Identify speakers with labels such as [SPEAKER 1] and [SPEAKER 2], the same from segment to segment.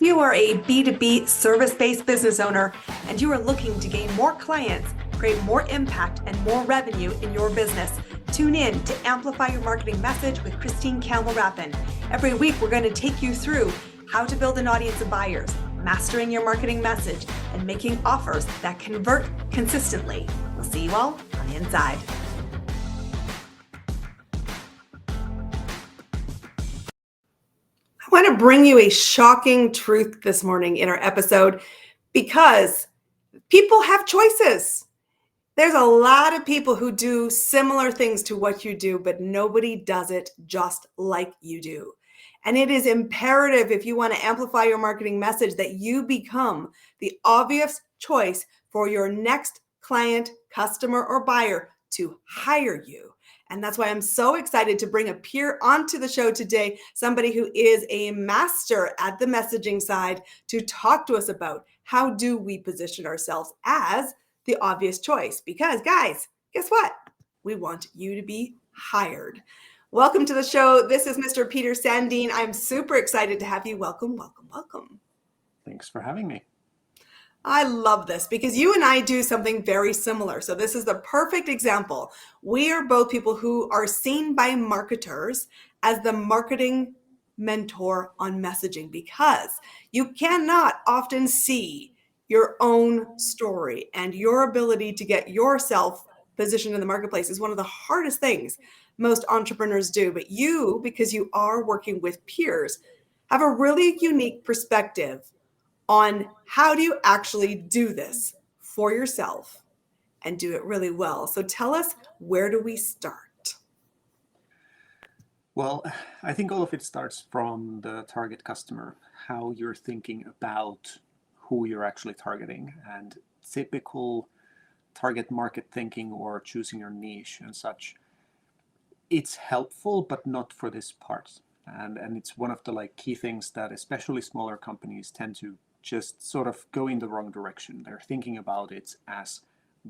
[SPEAKER 1] You are a B2B service-based business owner and you are looking to gain more clients, create more impact, and more revenue in your business. Tune in to Amplify Your Marketing Message with Christine Campbell-Rappin. Every week, we're going to take you through how to build an audience of buyers, mastering your marketing message, and making offers that convert consistently. We'll see you all on the inside. I want to bring you a shocking truth this morning in our episode because people have choices. There's a lot of people who do similar things to what you do, but nobody does it just like you do. And it is imperative, if you want to amplify your marketing message, that you become the obvious choice for your next client, customer, or buyer to hire you. And that's why I'm so excited to bring a peer onto the show today, somebody who is a master at the messaging side, to talk to us about how do we position ourselves as the obvious choice. Because guys, guess what? We want you to be hired. Welcome to the show. This is Mr. Peter Sandeen. I'm super excited to have you. Welcome, welcome, welcome.
[SPEAKER 2] Thanks for having me.
[SPEAKER 1] I love this because you and I do something very similar. So this is the perfect example. We are both people who are seen by marketers as the marketing mentor on messaging, because you cannot often see your own story, and your ability to get yourself positioned in the marketplace is one of the hardest things most entrepreneurs do. But you, because you are working with peers, have a really unique perspective on how do you actually do this for yourself and do it really well. So tell us, where do we start?
[SPEAKER 2] Well, I think all of it starts from the target customer, how you're thinking about who you're actually targeting, and typical target market thinking or choosing your niche and such. It's helpful, but not for this part. And it's one of the key things that especially smaller companies tend to just sort of go in the wrong direction. They're thinking about it as,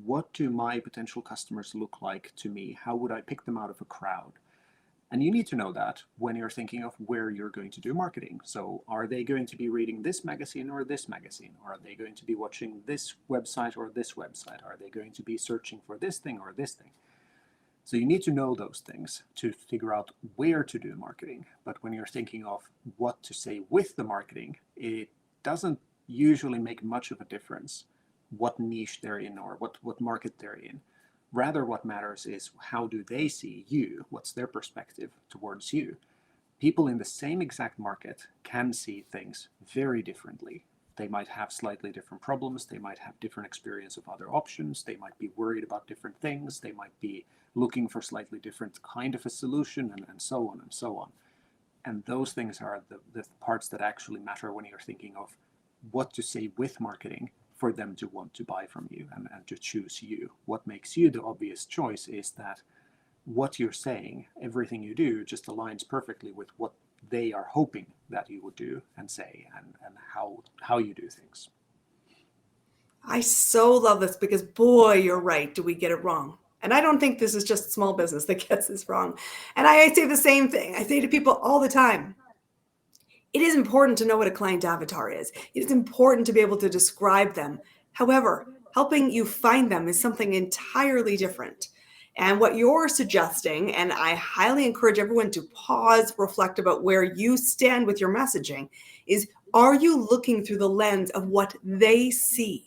[SPEAKER 2] what do my potential customers look like to me? How would I pick them out of a crowd? And you need to know that when you're thinking of where you're going to do marketing. So are they going to be reading this magazine or this magazine? Are they going to be watching this website or this website? Are they going to be searching for this thing or this thing? So you need to know those things to figure out where to do marketing. But when you're thinking of what to say with the marketing, it doesn't usually make much of a difference what niche they're in or what market they're in. Rather, what matters is, how do they see you? What's their perspective towards you? People in the same exact market can see things very differently. They might have slightly different problems. They might have different experience of other options. They might be worried about different things. They might be looking for slightly different kind of a solution, and so on and so on. And those things are the parts that actually matter when you're thinking of what to say with marketing for them to want to buy from you and to choose you. What makes you the obvious choice is that what you're saying, everything you do, just aligns perfectly with what they are hoping that you would do and say, and how you do things.
[SPEAKER 1] I so love this because, boy, you're right. Do we get it wrong? And I don't think this is just small business that gets this wrong. And I say the same thing. I say to people all the time, it is important to know what a client avatar is. It is important to be able to describe them. However, helping you find them is something entirely different. And what you're suggesting, and I highly encourage everyone to pause, reflect about where you stand with your messaging, is, are you looking through the lens of what they see?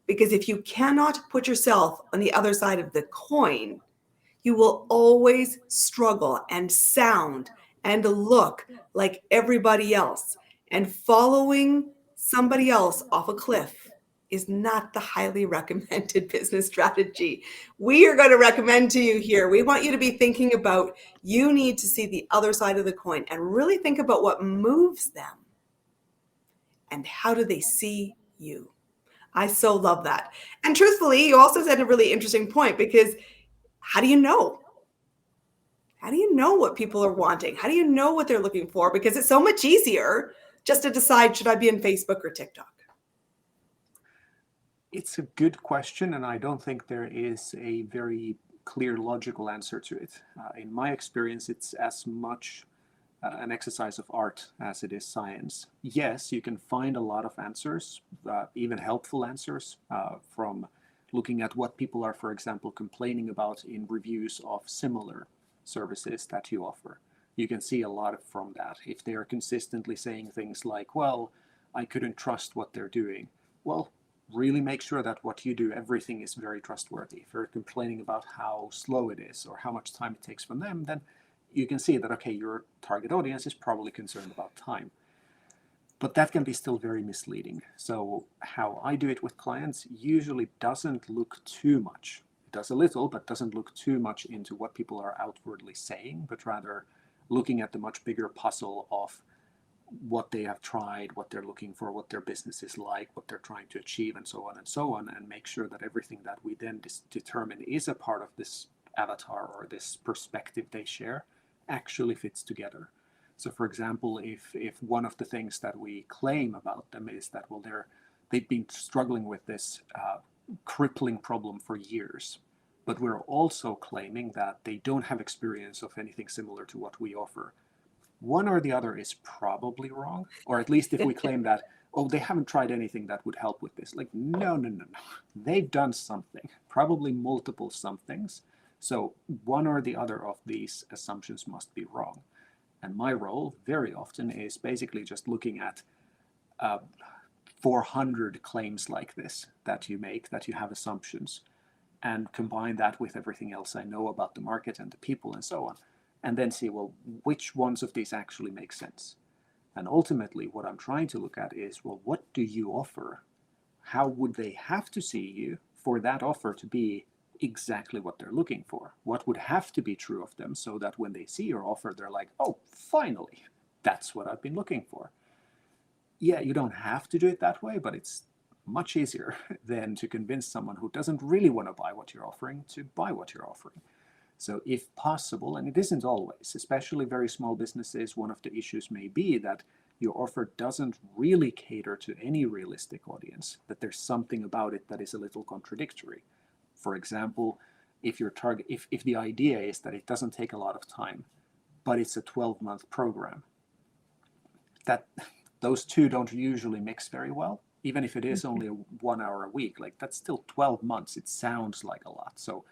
[SPEAKER 1] Because if you cannot put yourself on the other side of the coin, you will always struggle and sound and look like everybody else. And following somebody else off a cliff is not the highly recommended business strategy. We are going to recommend to you here, we want you to be thinking about, you need to see the other side of the coin and really think about what moves them and how do they see you. I so love that. And truthfully, you also said a really interesting point, because how do you know? How do you know what people are wanting? How do you know what they're looking for? Because it's so much easier just to decide, should I be in Facebook or TikTok?
[SPEAKER 2] It's a good question, and I don't think there is a very clear logical answer to it. In my experience, it's as much an exercise of art as it is science. Yes, you can find a lot of answers, even helpful answers, from looking at what people are, for example, complaining about in reviews of similar services that you offer. You can see a lot from that. If they are consistently saying things like, well, I couldn't trust what they're doing, well, really make sure that what you do, everything is very trustworthy. If you're complaining about how slow it is or how much time it takes from them, then you can see that, okay, your target audience is probably concerned about time. But that can be still very misleading. So how I do it with clients usually doesn't look too much. It does a little, but doesn't look too much into what people are outwardly saying, but rather looking at the much bigger puzzle of what they have tried, what they're looking for, what their business is like, what they're trying to achieve, and so on, and make sure that everything that we then determine is a part of this avatar or this perspective they share actually fits together. So, for example, if one of the things that we claim about them is that, well, they've been struggling with this crippling problem for years, but we're also claiming that they don't have experience of anything similar to what we offer, one or the other is probably wrong. Or at least if we claim that, oh, they haven't tried anything that would help with this. Like, no, no, no, no. They've done something, probably multiple somethings. So one or the other of these assumptions must be wrong. And my role very often is basically just looking at 400 claims like this that you make, that you have assumptions, and combine that with everything else I know about the market and the people and so on, and then see, well, which ones of these actually make sense. And ultimately, what I'm trying to look at is, well, what do you offer? How would they have to see you for that offer to be exactly what they're looking for? What would have to be true of them so that when they see your offer, they're like, oh, finally, that's what I've been looking for. Yeah, you don't have to do it that way, but it's much easier than to convince someone who doesn't really want to buy what you're offering to buy what you're offering. So if possible, and it isn't always, especially very small businesses, one of the issues may be that your offer doesn't really cater to any realistic audience, that there's something about it that is a little contradictory. For example, if the idea is that it doesn't take a lot of time, but it's a 12-month program, that those two don't usually mix very well. Even if it is only 1 hour a week, like that's still 12 months. It sounds like a lot. So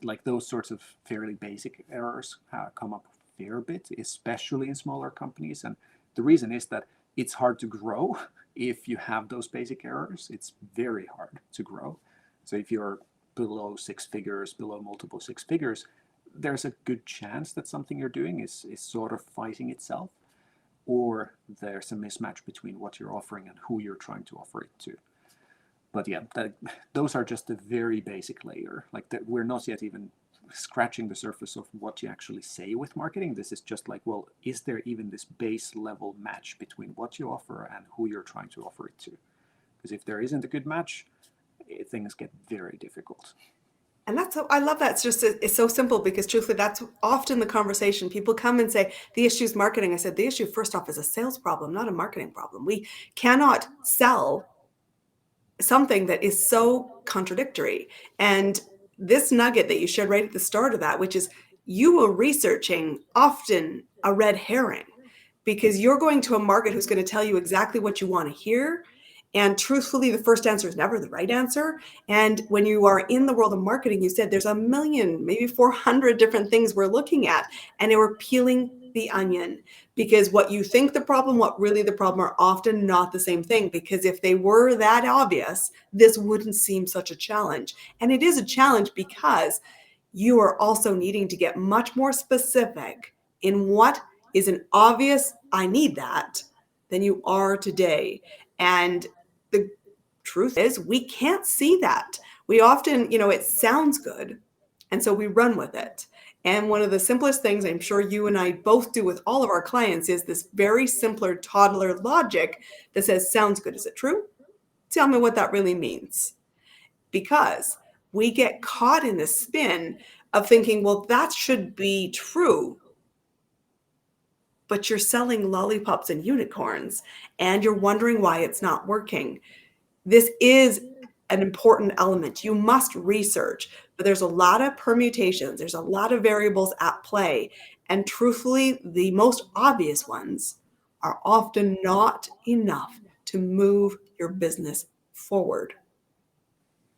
[SPEAKER 2] like those sorts of fairly basic errors come up a fair bit, especially in smaller companies. And the reason is that it's hard to grow if you have those basic errors. It's very hard to grow. So if you're below 6 figures, below multiple 6 figures, there's a good chance that something you're doing is sort of fighting itself, or there's a mismatch between what you're offering and who you're trying to offer it to. But yeah, those are just a very basic layer. Like that, we're not yet even scratching the surface of what you actually say with marketing. This is just like, well, is there even this base level match between what you offer and who you're trying to offer it to? Because if there isn't a good match, things get very difficult.
[SPEAKER 1] And I love that. It's so simple because truthfully, that's often the conversation. People come and say, the issue is marketing. I said, the issue, first off, is a sales problem, not a marketing problem. We cannot sell something that is so contradictory. And this nugget that you shared right at the start of that, which is you were researching often a red herring because you're going to a market who's going to tell you exactly what you want to hear. And truthfully, the first answer is never the right answer. And when you are in the world of marketing, you said there's a million, maybe 400 different things we're looking at. And they were peeling the onion because what you think the problem, what really the problem are often not the same thing. Because if they were that obvious, this wouldn't seem such a challenge. And it is a challenge because you are also needing to get much more specific in what is an obvious, I need that, than you are today. And the truth is, we can't see that. We often, it sounds good. And so we run with it. And one of the simplest things I'm sure you and I both do with all of our clients is this very simpler toddler logic that says, sounds good. Is it true? Tell me what that really means. Because we get caught in the spin of thinking, well, that should be true. But you're selling lollipops and unicorns and you're wondering why it's not working. This is an important element. You must research, but there's a lot of permutations. There's a lot of variables at play. And truthfully, the most obvious ones are often not enough to move your business forward.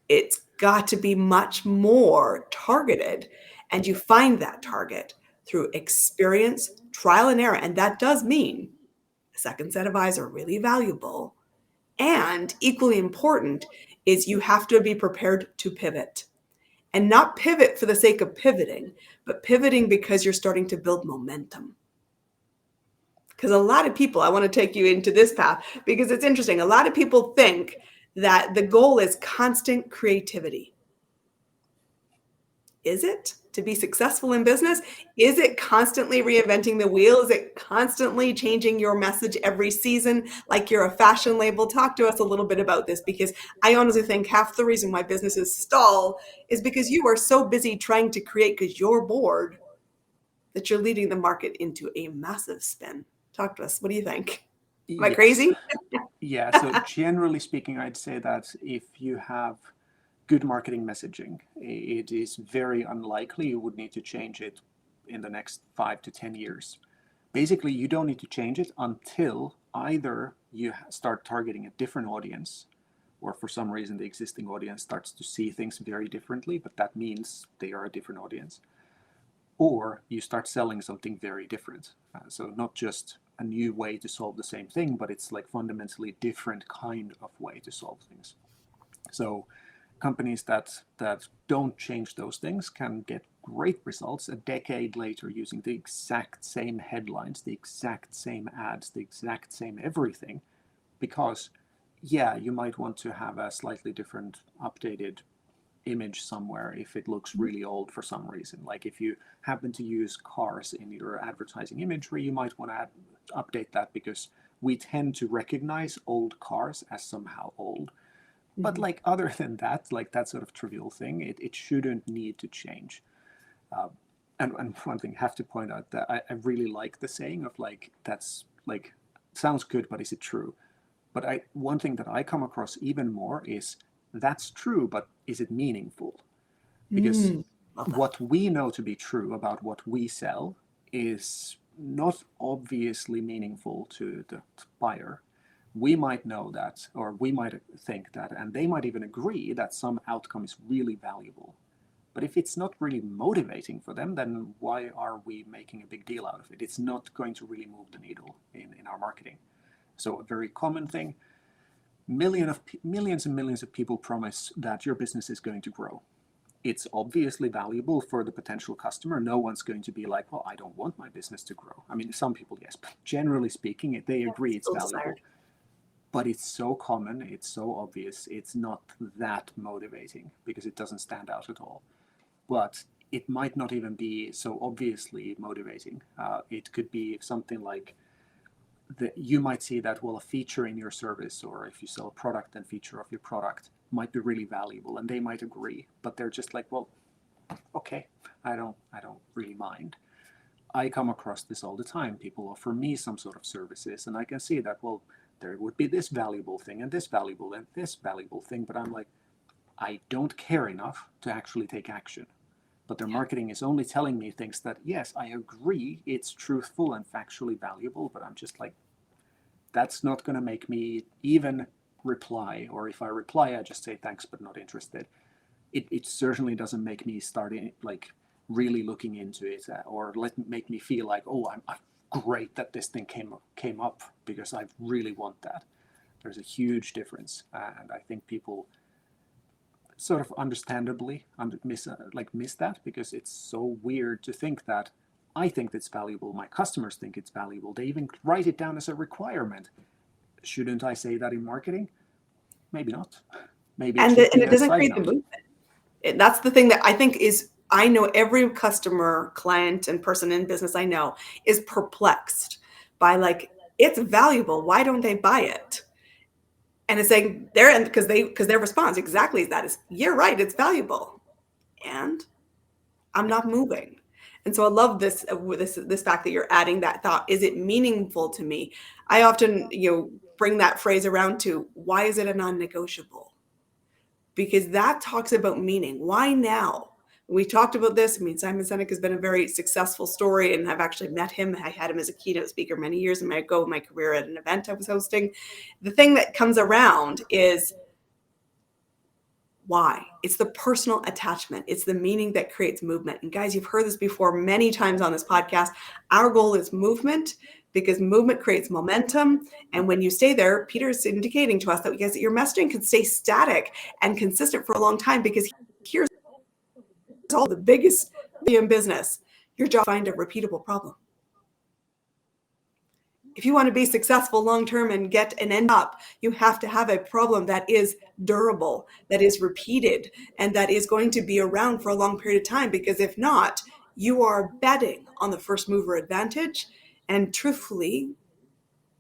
[SPEAKER 1] It's got to be much more targeted. And you find that target through experience, trial and error. And that does mean a second set of eyes are really valuable. And equally important is you have to be prepared to pivot, and not pivot for the sake of pivoting, but pivoting because you're starting to build momentum. Because a lot of people, I want to take you into this path because it's interesting. A lot of people think that the goal is constant creativity. Is it to be successful in business? Is it constantly reinventing the wheel? Is it constantly changing your message every season like you're a fashion label? Talk to us a little bit about this, because I honestly think half the reason why businesses stall is because you are so busy trying to create because you're bored that you're leading the market into a massive spin. Talk to us. What do you think? Am I
[SPEAKER 2] Yes.
[SPEAKER 1] crazy?
[SPEAKER 2] Yeah. So generally speaking, I'd say that if you have good marketing messaging, it is very unlikely you would need to change it in the next 5 to 10 years. Basically, you don't need to change it until either you start targeting a different audience, or for some reason the existing audience starts to see things very differently, but that means they are a different audience, or you start selling something very different. So not just a new way to solve the same thing, but it's like fundamentally different kind of way to solve things. So companies that don't change those things can get great results a decade later using the exact same headlines, the exact same ads, the exact same everything, because yeah, you might want to have a slightly different updated image somewhere if it looks really old for some reason. Like if you happen to use cars in your advertising imagery, you might want to update that, because we tend to recognize old cars as somehow old. But like other than that, like that sort of trivial thing, it shouldn't need to change. Uh, and one thing I have to point out that I really like the saying of like, that's like, sounds good, but is it true? But one thing that I come across even more is, that's true, but is it meaningful? Because
[SPEAKER 1] Love that.
[SPEAKER 2] what we know to be true about what we sell is not obviously meaningful to the buyer. We might know that, or we might think that, and they might even agree that some outcome is really valuable. But if it's not really motivating for them, then why are we making a big deal out of it? It's not going to really move the needle in our marketing. So a very common thing, millions and millions of people promise that your business is going to grow. It's obviously valuable for the potential customer. No one's going to be like, well, I don't want my business to grow. I mean, some people, yes, but generally speaking, they agree it's
[SPEAKER 1] Still
[SPEAKER 2] valuable.
[SPEAKER 1] desired.
[SPEAKER 2] But it's so common, it's so obvious, it's not that motivating because it doesn't stand out at all. But it might not even be so obviously motivating. It could be something like that you might see that, well, a feature in your service, or if you sell a product, then feature of your product might be really valuable, and they might agree, but they're just like, well, okay, I don't really mind. I come across this all the time. People offer me some sort of services, and I can see that, well, there would be this valuable thing and this valuable thing, but I'm like, I don't care enough to actually take action. But their marketing is only telling me things that, yes, I agree, it's truthful and factually valuable, but I'm just like, that's not going to make me even reply. Or if I reply, I just say thanks, but not interested. It certainly doesn't make me start like really looking into it, or make me feel like, oh, I'm great that this thing came up because I really want that. There's a huge difference, and I think people sort of understandably miss that, because it's so weird to think that I think it's valuable, my customers think it's valuable, they even write it down as a requirement. Shouldn't I say that in marketing? Maybe not. Maybe it
[SPEAKER 1] And,
[SPEAKER 2] should
[SPEAKER 1] and
[SPEAKER 2] be
[SPEAKER 1] it
[SPEAKER 2] a
[SPEAKER 1] doesn't
[SPEAKER 2] side
[SPEAKER 1] create the
[SPEAKER 2] note.
[SPEAKER 1] movement. That's the thing that I think is, I know every customer, client, and person in business I know is perplexed by like, it's valuable. Why don't they buy it? And it's saying they're, because their response exactly is that is, you're right, it's valuable. And I'm not moving. And so I love this fact that you're adding that thought. Is it meaningful to me? I often, bring that phrase around to, why is it a non-negotiable? Because that talks about meaning. Why now? We talked about this. I mean, Simon Sinek has been a very successful story, and I've actually met him. I had him as a keynote speaker many years ago in my career at an event I was hosting. The thing that comes around is why. It's the personal attachment. It's the meaning that creates movement. And guys, you've heard this before many times on this podcast. Our goal is movement because movement creates momentum. And when you stay there, Peter's indicating to us that because your messaging can stay static and consistent for a long time, because here's all the biggest in business. Your job is to find a repeatable problem. If you want to be successful long-term and get an end up, you have to have a problem that is durable, that is repeated, and that is going to be around for a long period of time. Because if not, you are betting on the first mover advantage. And truthfully,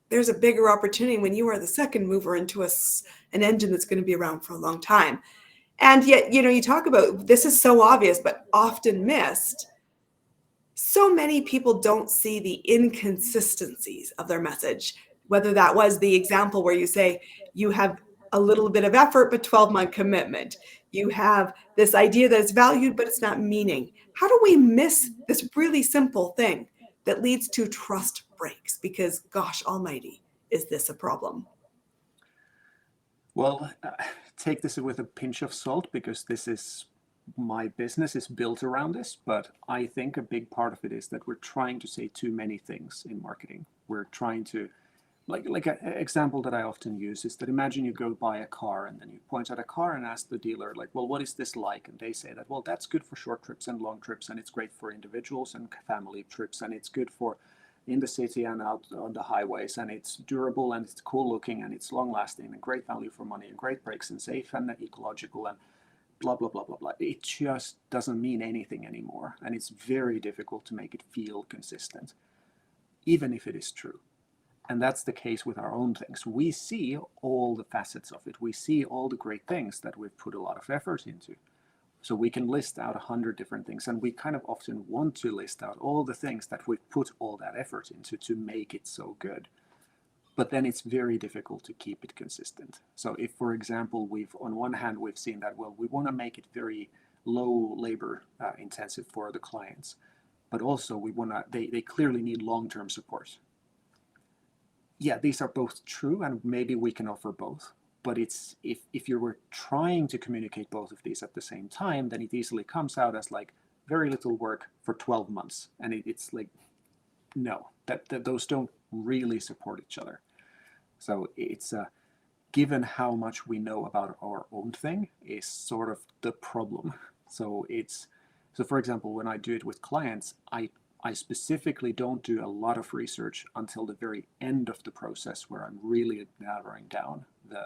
[SPEAKER 1] there's a bigger opportunity when you are the second mover into an engine that's going to be around for a long time. And yet, you talk about, this is so obvious, but often missed. So many people don't see the inconsistencies of their message, whether that was the example where you say you have a little bit of effort, but 12-month commitment. You have this idea that it's valued, but it's not meaning. How do we miss this really simple thing that leads to trust breaks? Because gosh almighty, is this a problem?
[SPEAKER 2] Well, take this with a pinch of salt, because my business is built around this, but I think a big part of it is that we're trying to say too many things in marketing. We're trying to, like an example that I often use is that imagine you go buy a car and then you point at a car and ask the dealer, like, well, what is this like? And they say that, well, that's good for short trips and long trips, and it's great for individuals and family trips, and it's good for in the city and out on the highways, and it's durable and it's cool looking and it's long lasting and great value for money and great brakes and safe and ecological and blah, blah, blah, blah, blah. It just doesn't mean anything anymore. And it's very difficult to make it feel consistent, even if it is true. And that's the case with our own things. We see all the facets of it. We see all the great things that we've put a lot of effort into. So we can list out 100 different things. And we kind of often want to list out all the things that we've put all that effort into to make it so good. But then it's very difficult to keep it consistent. So if, for example, on one hand, we've seen that, well, we want to make it very low labor intensive for the clients, but also they clearly need long-term support. Yeah, these are both true, and maybe we can offer both. But it's if you were trying to communicate both of these at the same time, then it easily comes out as like very little work for 12 months. And it's like, no, that those don't really support each other. So it's given how much we know about our own thing is sort of the problem. So for example, when I do it with clients, I specifically don't do a lot of research until the very end of the process, where I'm really narrowing down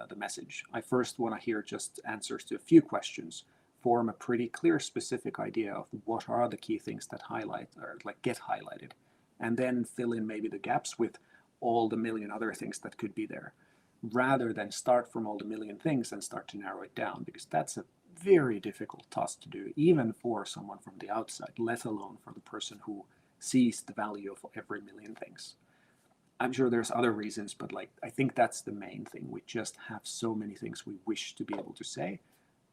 [SPEAKER 2] the message. I first want to hear just answers to a few questions, form a pretty clear specific idea of what are the key things that highlight or like get highlighted, and then fill in maybe the gaps with all the million other things that could be there, rather than start from all the million things and start to narrow it down, because that's a very difficult task to do, even for someone from the outside, let alone for the person who sees the value of every million things. I'm sure there's other reasons, but I think that's the main thing. We just have so many things we wish to be able to say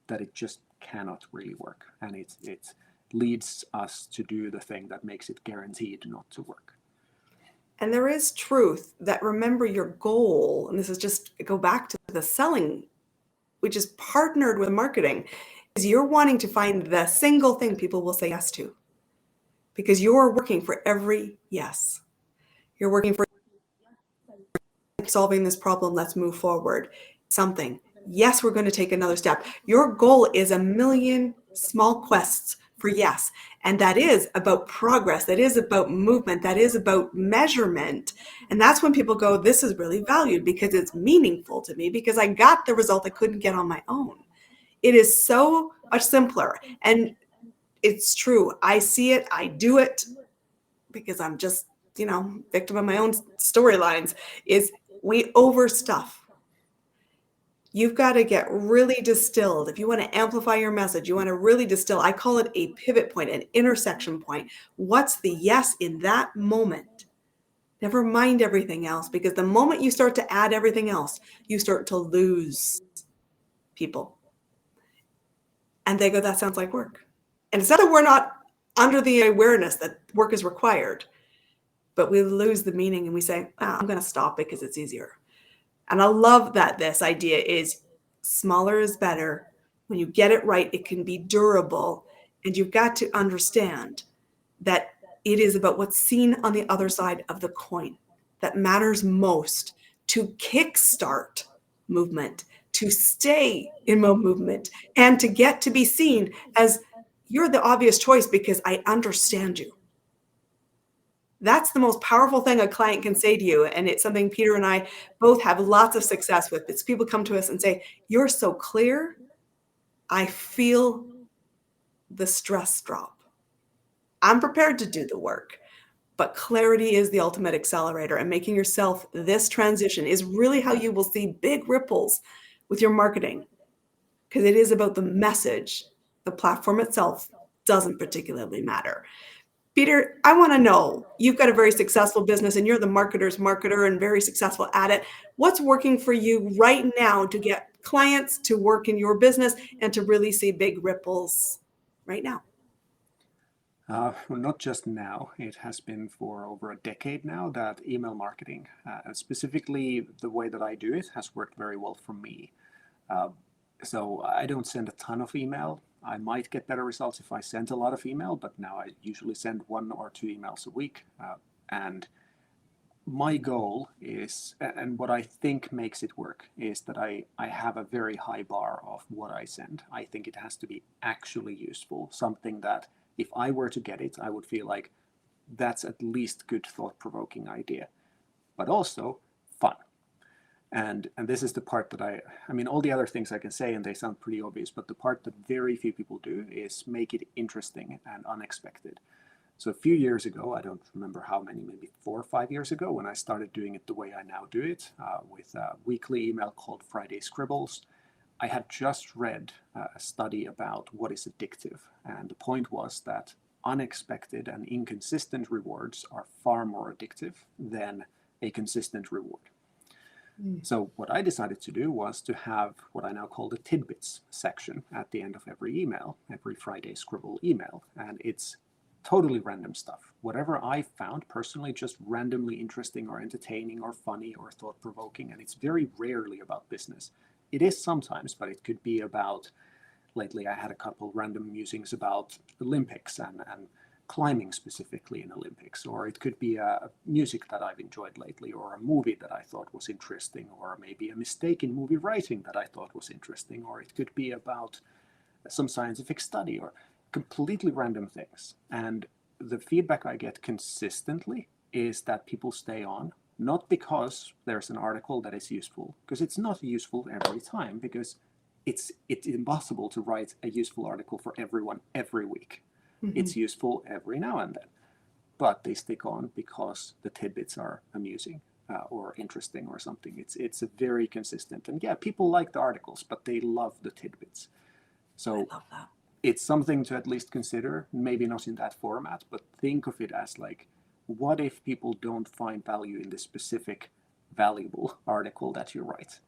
[SPEAKER 2] that it just cannot really work. And it leads us to do the thing that makes it guaranteed not to work.
[SPEAKER 1] And there is truth that, remember, your goal, and this is just go back to the selling, which is partnered with marketing, is you're wanting to find the single thing people will say yes to, because you're working for every yes. You're working for solving this problem. Let's move forward. Something. Yes, we're going to take another step. Your goal is a million small quests for yes. And that is about progress. That is about movement. That is about measurement. And that's when people go, this is really valued because it's meaningful to me, because I got the result I couldn't get on my own. It is so much simpler. And it's true. I see it. I do it because I'm just, victim of my own storylines, is we overstuff. You've got to get really distilled. If you want to amplify your message, you want to really distill. I call it a pivot point, an intersection point. What's the yes in that moment? Never mind everything else, because the moment you start to add everything else, you start to lose people. And they go, that sounds like work. And it's not that we're not under the awareness that work is required, but we lose the meaning and we say, I'm going to stop because it's easier. And I love that this idea is smaller is better. When you get it right, it can be durable. And you've got to understand that it is about what's seen on the other side of the coin that matters most to kickstart movement, to stay in movement, and to get to be seen as you're the obvious choice because I understand you. That's the most powerful thing a client can say to you. And it's something Peter and I both have lots of success with. It's people come to us and say, you're so clear. I feel the stress drop. I'm prepared to do the work, but clarity is the ultimate accelerator. And making yourself this transition is really how you will see big ripples with your marketing, because it is about the message. The platform itself doesn't particularly matter. Peter, I want to know, you've got a very successful business and you're the marketer's marketer and very successful at it. What's working for you right now to get clients to work in your business and to really see big ripples right now?
[SPEAKER 2] Well, not just now. It has been for over a decade now that email marketing, and specifically the way that I do it, has worked very well for me. Uh, so I don't send a ton of email. I might get better results if I sent a lot of email, but now I usually send 1 or 2 emails a week. And my goal is, and what I think makes it work, is that I have a very high bar of what I send. I think it has to be actually useful, something that if I were to get it, I would feel like that's at least good thought-provoking idea, but also fun. And this is the part that I mean, all the other things I can say and they sound pretty obvious, but the part that very few people do is make it interesting and unexpected. So a few years ago, I don't remember how many, maybe 4 or 5 years ago, when I started doing it the way I now do it, with a weekly email called Friday Scribbles, I had just read a study about what is addictive. And the point was that unexpected and inconsistent rewards are far more addictive than a consistent reward. So what I decided to do was to have what I now call the tidbits section at the end of every email, every Friday Scribble email. And it's totally random stuff. Whatever I found personally just randomly interesting or entertaining or funny or thought-provoking. And it's very rarely about business. It is sometimes, but it could be about, lately I had a couple random musings about Olympics and climbing specifically in Olympics, or it could be a music that I've enjoyed lately, or a movie that I thought was interesting, or maybe a mistake in movie writing that I thought was interesting, or it could be about some scientific study, or completely random things. And the feedback I get consistently is that people stay on, not because there's an article that is useful, because it's not useful every time, because it's impossible to write a useful article for everyone every week. It's useful every now and then, but they stick on because the tidbits are amusing or interesting or something. It's a very consistent, and yeah, people like the articles, but they love the tidbits. So
[SPEAKER 1] I love that.
[SPEAKER 2] it's something to at least consider, maybe not in that format, but think of it as like, what if people don't find value in this specific valuable article that you write?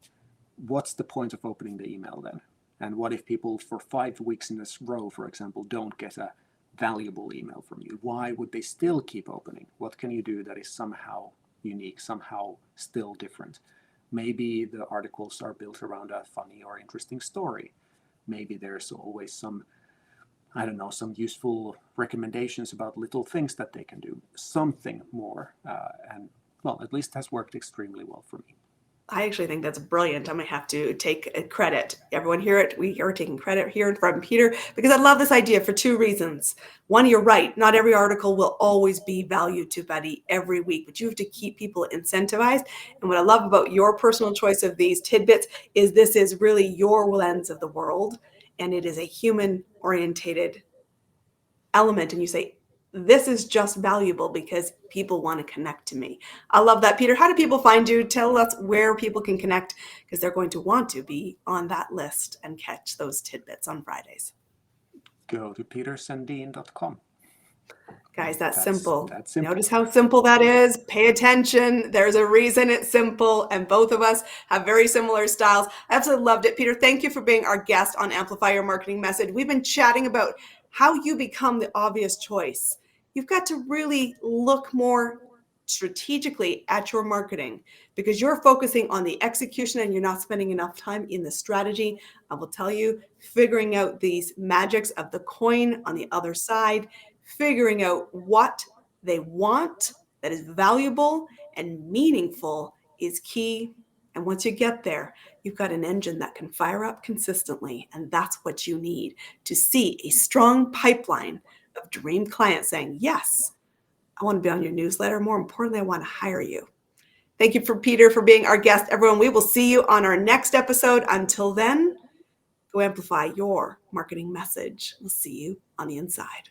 [SPEAKER 2] What's the point of opening the email then? And what if people for 5 weeks in a row, for example, don't get a valuable email from you? Why would they still keep opening? What can you do that is somehow unique, somehow still different? Maybe the articles are built around a funny or interesting story. Maybe there's always some, I don't know, some useful recommendations about little things that they can do. Something more. And well, at least has worked extremely well for me.
[SPEAKER 1] I actually think that's brilliant. I'm going to have to take credit. Everyone hear it. We are taking credit here from Peter because I love this idea for 2 reasons. One, you're right. Not every article will always be value to Buddy every week, but you have to keep people incentivized. And what I love about your personal choice of these tidbits is this is really your lens of the world, and it is a human orientated element. And you say, this is just valuable because people want to connect to me. I love that. Peter, how do people find you? Tell us where people can connect because they're going to want to be on that list and catch those tidbits on Fridays.
[SPEAKER 2] Go to petersandeen.com.
[SPEAKER 1] Guys, that's simple.
[SPEAKER 2] That's simple.
[SPEAKER 1] Notice how simple that is. Pay attention. There's a reason it's simple, and both of us have very similar styles. I absolutely loved it. Peter, thank you for being our guest on Amplify Your Marketing Message. We've been chatting about how you become the obvious choice. You've got to really look more strategically at your marketing because you're focusing on the execution and you're not spending enough time in the strategy. I will tell you, figuring out these magics of the coin on the other side, figuring out what they want that is valuable and meaningful is key. And once you get there, you've got an engine that can fire up consistently. And that's what you need to see a strong pipeline of dream clients saying, yes, I want to be on your newsletter. More importantly, I want to hire you. Thank you for Peter for being our guest, everyone. We will see you on our next episode. Until then, go amplify your marketing message. We'll see you on the inside.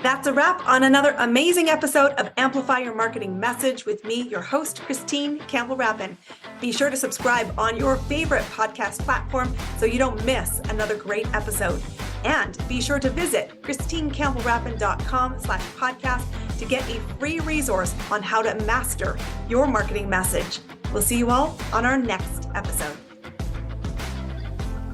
[SPEAKER 1] That's a wrap on another amazing episode of Amplify Your Marketing Message with me, your host, Christine Campbell-Rappin. Be sure to subscribe on your favorite podcast platform so you don't miss another great episode. And be sure to visit christinecampbellrappin.com/podcast to get a free resource on how to master your marketing message. We'll see you all on our next episode.